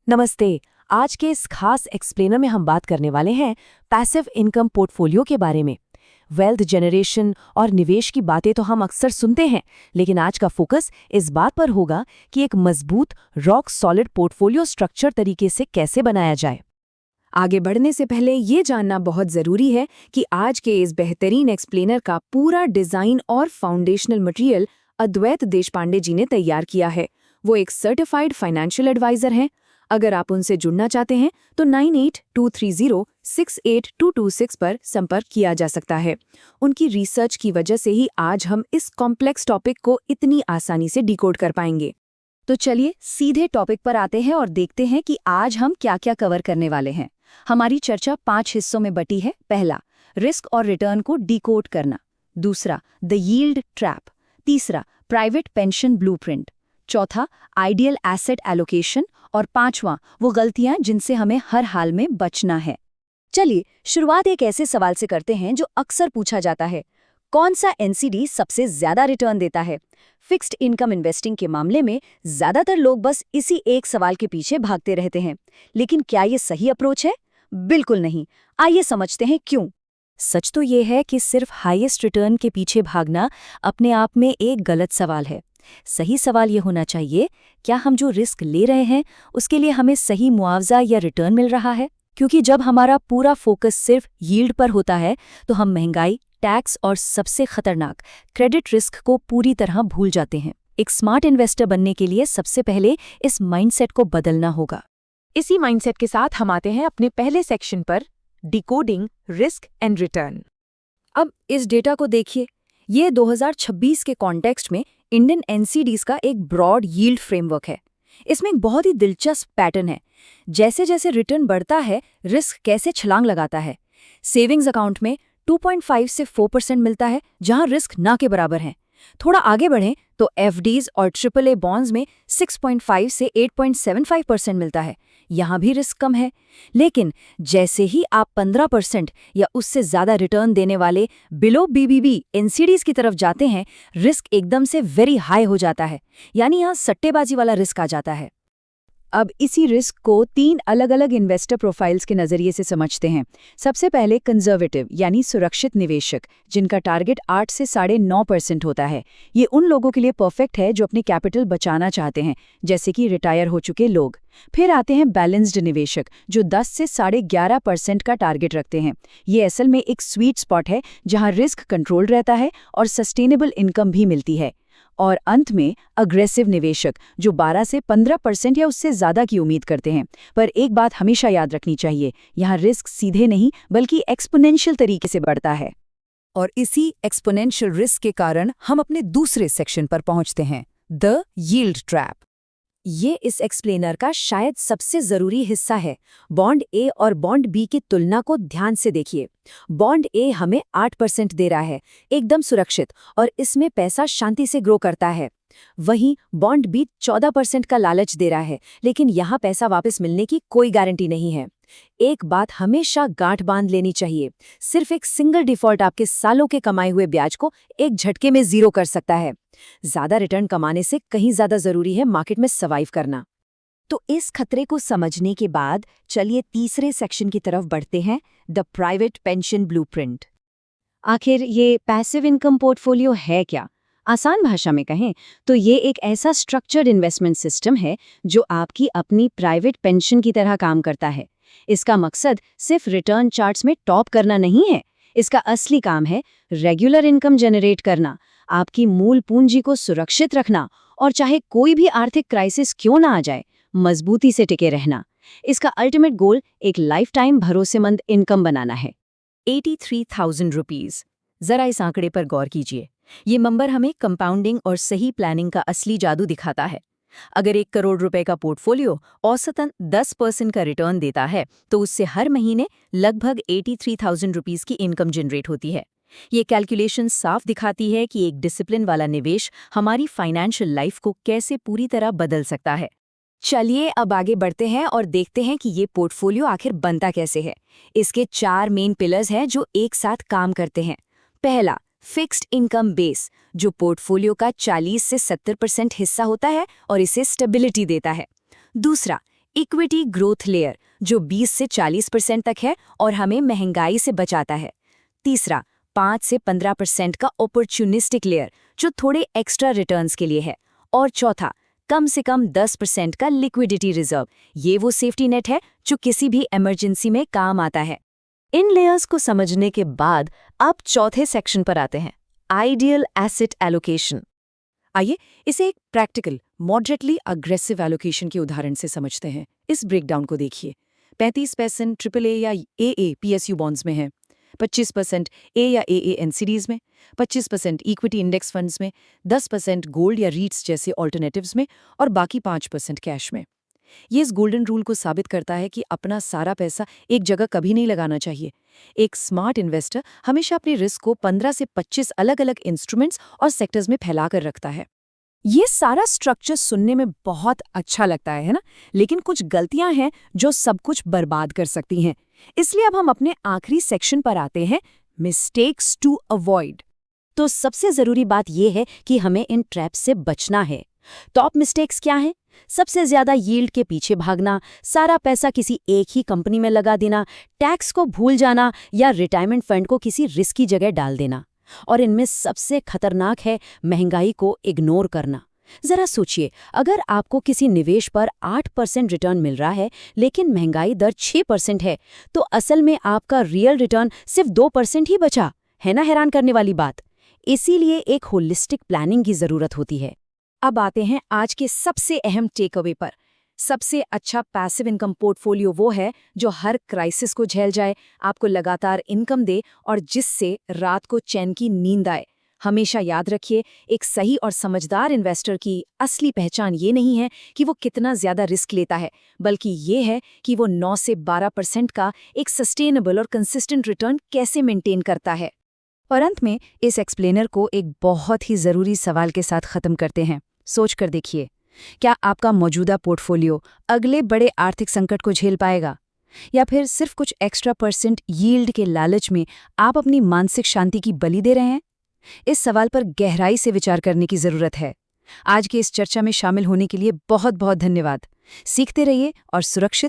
नमस्ते। आज के इस खास एक्सप्लेनर में हम बात करने वाले हैं पैसिव इनकम पोर्टफोलियो के बारे में। वेल्थ जनरेशन और निवेश की बातें तो हम अक्सर सुनते हैं, लेकिन आज का फोकस इस बात पर होगा कि एक मजबूत रॉक सॉलिड पोर्टफोलियो स्ट्रक्चर तरीके से कैसे बनाया जाए। आगे बढ़ने से पहले ये जानना बहुत ज़रूरी है कि आज के इस बेहतरीन एक्सप्लेनर का पूरा डिज़ाइन और फाउंडेशनल मटेरियल अद्वैत देशपांडे जी ने तैयार किया है। वो एक सर्टिफाइड फाइनेंशियल एडवाइज़र हैं। अगर आप उनसे जुड़ना चाहते हैं तो 9823068226 पर संपर्क किया जा सकता है। उनकी रिसर्च की वजह से ही आज हम इस कॉम्प्लेक्स टॉपिक को इतनी आसानी से डिकोड कर पाएंगे। तो चलिए सीधे टॉपिक पर आते हैं और देखते हैं कि आज हम क्या-क्या कवर करने वाले हैं। हमारी चर्चा 5 हिस्सों में बटी है। पहला, रिस्क और रिटर्न को डिकोड करना। दूसरा, द यील्ड ट्रैप। तीसरा, प्राइवेट पेंशन ब्लूप्रिंट। चौथा, आइडियल एसेट एलोकेशन। और पांचवां, वो गलतियां जिनसे हमें हर हाल में बचना है। चलिए शुरुआत एक ऐसे सवाल से करते हैं जो अक्सर पूछा जाता है। कौन सा एनसीडी सबसे ज्यादा रिटर्न देता है? फिक्स्ड इनकम इन्वेस्टिंग के मामले में ज्यादातर लोग बस इसी एक सवाल के पीछे भागते रहते हैं। लेकिन क्या ये सही अप्रोच है? बिल्कुल नहीं। आइए समझते हैं क्यों। सच तो ये है कि सिर्फ हाईएस्ट रिटर्न के पीछे भागना अपने आप में एक गलत सवाल है। सही सवाल ये होना चाहिए, क्या हम जो रिस्क ले रहे हैं उसके लिए हमें सही मुआवजा या रिटर्न मिल रहा है? क्योंकि जब हमारा पूरा फोकस सिर्फ यील्ड पर होता है तो हम महंगाई, टैक्स और सबसे खतरनाक क्रेडिट रिस्क को पूरी तरह भूल जाते हैं। एक स्मार्ट इन्वेस्टर बनने के लिए सबसे पहले इस माइंडसेट को बदलना होगा। इसी माइंडसेट के साथ हम आते हैं अपने पहले सेक्शन पर, डिकोडिंग रिस्क एंड रिटर्न। अब इस डेटा को देखिए। ये 2026 के कॉन्टेक्स्ट में इंडियन एनसीडीज का एक ब्रॉड यील्ड फ्रेमवर्क है। इसमें एक बहुत ही दिलचस्प पैटर्न है। जैसे जैसे रिटर्न बढ़ता है, रिस्क कैसे छलांग लगाता है। सेविंग्स अकाउंट में 2.5 से 4% मिलता है, जहां रिस्क ना के बराबर है। थोड़ा आगे बढ़ें तो एफडीज और AAA बॉन्ड्स में 6.5 से 8.75% मिलता है। यहाँ भी रिस्क कम है। लेकिन जैसे ही आप 15% या उससे ज़्यादा रिटर्न देने वाले बिलो बीबीबी एनसीडीज की तरफ जाते हैं, रिस्क एकदम से वेरी हाई हो जाता है। यानी यहाँ सट्टेबाजी वाला रिस्क आ जाता है। अब इसी रिस्क को 3 अलग-अलग इन्वेस्टर प्रोफाइल्स के नज़रिए से समझते हैं। सबसे पहले कंजर्वेटिव यानी सुरक्षित निवेशक, जिनका टारगेट 8 से 9.5% होता है। ये उन लोगों के लिए परफेक्ट है जो अपनी कैपिटल बचाना चाहते हैं, जैसे कि रिटायर हो चुके लोग। फिर आते हैं बैलेंस्ड निवेशक, जो 10 से 11.5% का टारगेट रखते हैं। ये असल में एक स्वीट स्पॉट है जहां रिस्क कंट्रोल रहता है और सस्टेनेबल इनकम भी मिलती है। और अंत में अग्रेसिव निवेशक, जो 12 से 15% या उससे ज़्यादा की उम्मीद करते हैं। पर एक बात हमेशा याद रखनी चाहिए, यहाँ रिस्क सीधे नहीं बल्कि एक्सपोनेंशियल तरीके से बढ़ता है। और इसी एक्सपोनेंशियल रिस्क के कारण हम अपने दूसरे सेक्शन पर पहुंचते हैं, द यील्ड ट्रैप। ये इस एक्सप्लेनर का शायद सबसे ज़रूरी हिस्सा है। बॉन्ड ए और बॉन्ड बी की तुलना को ध्यान से देखिए। बॉन्ड ए हमें 8% दे रहा है, एकदम सुरक्षित, और इसमें पैसा शांति से ग्रो करता है। वहीं बॉन्ड बी 14% का लालच दे रहा है, लेकिन यहाँ पैसा वापस मिलने की कोई गारंटी नहीं है। एक बात हमेशा गांठ बांध लेनी चाहिए, सिर्फ एक सिंगल डिफॉल्ट आपके सालों के कमाए हुए ब्याज को एक झटके में जीरो कर सकता है। ज्यादा रिटर्न कमाने से कहीं ज्यादा जरूरी है मार्केट में सर्वाइव करना। तो इस खतरे को समझने के बाद चलिए तीसरे सेक्शन की तरफ बढ़ते हैं, द प्राइवेट पेंशन ब्लूप्रिंट। आखिर ये पैसिव इनकम पोर्टफोलियो है क्या? आसान भाषा में कहें तो ये एक ऐसा स्ट्रक्चर्ड इन्वेस्टमेंट सिस्टम है जो आपकी अपनी प्राइवेट पेंशन की तरह काम करता है। इसका मकसद सिर्फ रिटर्न चार्ट्स में टॉप करना नहीं है। इसका असली काम है रेगुलर इनकम जनरेट करना, आपकी मूल पूंजी को सुरक्षित रखना और चाहे कोई भी आर्थिक क्राइसिस क्यों ना आ जाए, मजबूती से टिके रहना। इसका अल्टीमेट गोल एक लाइफ टाइम भरोसेमंद इनकम बनाना है। 83,000 रुपीज। जरा इस आंकड़े पर गौर कीजिए। ये नंबर हमें कंपाउंडिंग और सही प्लानिंग का असली जादू दिखाता है। अगर 1 करोड़ रुपए का पोर्टफोलियो औसतन 10% का रिटर्न देता है, तो उससे हर महीने लगभग 83,000 रुपीज की इनकम जनरेट होती है। ये कैलकुलेशन साफ दिखाती है कि एक डिसिप्लिन वाला निवेश हमारी फाइनेंशियल लाइफ को कैसे पूरी तरह बदल सकता है। चलिए अब आगे बढ़ते हैं और देखते हैं कि ये पोर्टफोलियो आखिर बनता कैसे है। इसके 4 मेन पिलर्स हैं जो एक साथ काम करते हैं। पहला, फिक्स्ड इनकम बेस, जो पोर्टफोलियो का 40 से 70% हिस्सा होता है और इसे स्टेबिलिटी देता है। दूसरा, इक्विटी ग्रोथ लेयर जो 20 से 40% तक है और हमें महंगाई से बचाता है। तीसरा 5 से 15% का अपॉर्चुनिस्टिक लेयर जो थोड़े एक्स्ट्रा रिटर्न्स के लिए है। और चौथा कम से कम 10% का लिक्विडिटी रिजर्व, ये वो सेफ्टी नेट है जो किसी भी इमरजेंसी में काम आता है। इन लेयर्स को समझने के बाद अब चौथे सेक्शन पर आते हैं, आइडियल एसेट एलोकेशन। आइए इसे एक प्रैक्टिकल मॉडरेटली अग्रेसिव एलोकेशन के उदाहरण से समझते हैं। इस ब्रेकडाउन को देखिए। 35% AAA या AA PSU बॉन्ड्स में है, 25% A या AA NCDs में, 25% इक्विटी इंडेक्स फंड्स में, 10% गोल्ड या रीट्स जैसे ऑल्टरनेटिव्स में और बाकी 5% कैश में। ये इस गोल्डन रूल को साबित करता है कि अपना सारा पैसा एक जगह कभी नहीं लगाना चाहिए। एक स्मार्ट इन्वेस्टर हमेशा अपने रिस्क को 15 से 25 अलग-अलग इंस्ट्रूमेंट्स और सेक्टर्स में फैलाकर रखता है। ये सारा स्ट्रक्चर सुनने में बहुत अच्छा लगता है ना? लेकिन कुछ गलतियां हैं जो सब कुछ बर्बाद कर सकती हैं। इसलिए अब हम अपने आखिरी सेक्शन पर आते हैं, मिस्टेक्स टू अवॉइड। तो सबसे जरूरी बात यह है कि हमें इन ट्रैप्स से बचना है। टॉप मिस्टेक्स क्या हैं? सबसे ज्यादा यील्ड के पीछे भागना, सारा पैसा किसी एक ही कंपनी में लगा देना, टैक्स को भूल जाना या रिटायरमेंट फंड को किसी रिस्की जगह डाल देना। और इनमें सबसे खतरनाक है महंगाई को इग्नोर करना। जरा सोचिए, अगर आपको किसी निवेश पर 8% रिटर्न मिल रहा है लेकिन महंगाई दर 6% है, तो असल में आपका रियल रिटर्न सिर्फ 2% ही बचा है ना? हैरान करने वाली बात। इसीलिए एक होलिस्टिक प्लानिंग की जरूरत होती है। अब आते हैं आज के सबसे अहम टेकअवे पर। सबसे अच्छा पैसिव इनकम पोर्टफोलियो वो है जो हर क्राइसिस को झेल जाए, आपको लगातार इनकम दे और जिससे रात को चैन की नींद आए। हमेशा याद रखिए, एक सही और समझदार इन्वेस्टर की असली पहचान ये नहीं है कि वो कितना ज्यादा रिस्क लेता है, बल्कि ये है कि वो 9 से 12% का एक सस्टेनेबल और कंसिस्टेंट रिटर्न कैसे मेंटेन करता है। और अंत में इस एक्सप्लेनर को एक बहुत ही ज़रूरी सवाल के साथ ख़त्म करते हैं। सोच कर देखिए, क्या आपका मौजूदा पोर्टफोलियो अगले बड़े आर्थिक संकट को झेल पाएगा? या फिर सिर्फ कुछ एक्स्ट्रा % यील्ड के लालच में आप अपनी मानसिक शांति की बलि दे रहे हैं? इस सवाल पर गहराई से विचार करने की ज़रूरत है। आज की इस चर्चा में शामिल होने के लिए बहुत बहुत धन्यवाद। सीखते रहिए और सुरक्षित